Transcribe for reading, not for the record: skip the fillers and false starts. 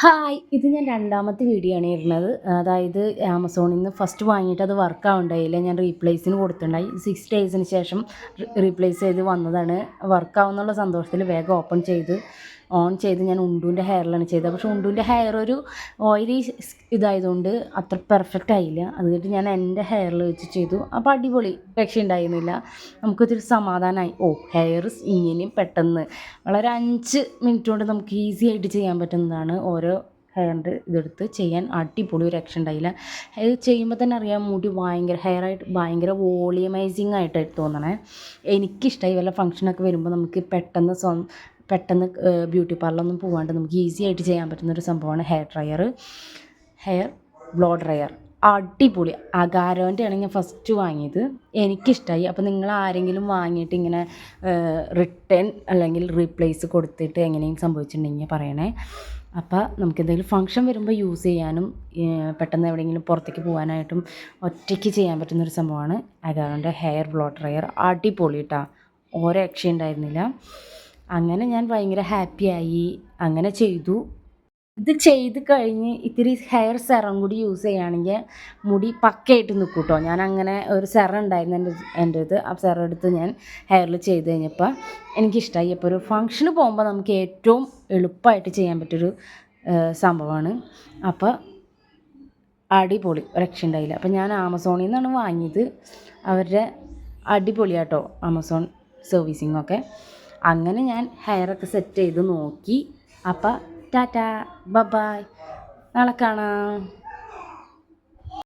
Hi! ഇത് ഞാൻ രണ്ടാമത്തെ വീഡിയോ ആണ് ഇടുന്നത്. അതായത് ആമസോണിൽ നിന്ന് ഫസ്റ്റ് വാങ്ങിയിട്ട് അത് വർക്ക് ആവുണ്ടായില്ല. ഞാൻ റീപ്ലേസിന് കൊടുത്തിട്ടുണ്ടായി. 6 ഡേയ്സിന് ശേഷം റീപ്ലേസ് ചെയ്ത് വന്നതാണ്. വർക്ക് ആവുന്നുള്ള സന്തോഷത്തിൽ വേഗം ഓൺ ചെയ്ത് ഞാൻ ഉണ്ടുവിൻ്റെ ഹെയറിലാണ് ചെയ്തത്. പക്ഷേ ഉണ്ടുവിൻ്റെ ഹെയർ ഒരു ഓയിലി ഇതായതുകൊണ്ട് അത്ര പെർഫെക്റ്റ് ആയില്ല. അത് കഴിഞ്ഞിട്ട് ഞാൻ എൻ്റെ ഹെയറിൽ വെച്ച് ചെയ്തു. അപ്പോൾ അടിപൊളി, രക്ഷയുണ്ടായിരുന്നില്ല. നമുക്കൊരു സമാധാനമായി. ഹെയർ ഇങ്ങനെയും പെട്ടെന്ന് വളരെ 5 മിനിറ്റ് കൊണ്ട് നമുക്ക് ഈസി ആയിട്ട് ചെയ്യാൻ പറ്റുന്നതാണ്. ഓരോ ഹെയറിൻ്റെ ഇതെടുത്ത് ചെയ്യാൻ അടിപൊളി, ഒരു രക്ഷ ഉണ്ടായില്ല. ഇത് ചെയ്യുമ്പോൾ തന്നെ അറിയാം, മുടി ഹെയറായിട്ട് ഭയങ്കര വോളിയമൈസിങ് ആയിട്ടായിട്ട് തോന്നണേ. എനിക്കിഷ്ടമായി. വല്ല ഫംഗ്ഷനൊക്കെ വരുമ്പോൾ നമുക്ക് പെട്ടെന്ന് ബ്യൂട്ടി പാർലറൊന്നും പോകാണ്ട് നമുക്ക് ഈസി ആയിട്ട് ചെയ്യാൻ പറ്റുന്നൊരു സംഭവമാണ് ഹെയർ ബ്ലോ ഡ്രയർ. അടിപൊളി. അഗാരോൻ്റെ ആണ് ഞാൻ ഫസ്റ്റ് വാങ്ങിയത്. എനിക്കിഷ്ടമായി. അപ്പോൾ നിങ്ങൾ ആരെങ്കിലും വാങ്ങിയിട്ട് ഇങ്ങനെ റിട്ടേൺ അല്ലെങ്കിൽ റീപ്ലേസ് കൊടുത്തിട്ട് എങ്ങനെയും സംഭവിച്ചിട്ടുണ്ടെങ്കിൽ പറയണേ. അപ്പോൾ നമുക്കെന്തെങ്കിലും ഫംഗ്ഷൻ വരുമ്പോൾ യൂസ് ചെയ്യാനും പെട്ടെന്ന് എവിടെയെങ്കിലും പുറത്തേക്ക് പോകാനായിട്ടും ഒറ്റയ്ക്ക് ചെയ്യാൻ പറ്റുന്നൊരു സംഭവമാണ് അഗാരോൻ്റെ ഹെയർ ബ്ലോ ഡ്രയർ. അടിപൊളി കേട്ടോ, ഓരോ രക്ഷയുണ്ടായിരുന്നില്ല. അങ്ങനെ ഞാൻ ഭയങ്കര ഹാപ്പിയായി. അങ്ങനെ ചെയ്തു. ഇത് ചെയ്ത് കഴിഞ്ഞ് ഇത്തിരി ഹെയർ സെറം കൂടി യൂസ് ചെയ്യുകയാണെങ്കിൽ മുടി പക്കയായിട്ട് നിൽക്കും കേട്ടോ. ഞാൻ അങ്ങനെ ഒരു സെറം ഉണ്ടായിരുന്നു എൻ്റെ അടുത്ത്. ആ സെറം എടുത്ത് ഞാൻ ഹെയറിൽ ചെയ്ത് കഴിഞ്ഞപ്പോൾ എനിക്കിഷ്ടമായി. അപ്പോൾ ഒരു ഫംഗ്ഷന് പോകുമ്പോൾ നമുക്ക് ഏറ്റവും എളുപ്പമായിട്ട് ചെയ്യാൻ പറ്റിയൊരു സംഭവമാണ്. അപ്പോൾ അടിപൊളി, രക്ഷയുണ്ടായില്ല. അപ്പോൾ ഞാൻ ആമസോണിൽ നിന്നാണ് വാങ്ങിയത്. അവരുടെ അടിപൊളിയാട്ടോ ആമസോൺ സർവീസിങ്ങൊക്കെ. അങ്ങനെ ഞാൻ ഹെയറൊക്കെ സെറ്റ് ചെയ്ത് നോക്കി. അപ്പോൾ ടാറ്റാ, ബൈ, നാളെ കാണാം.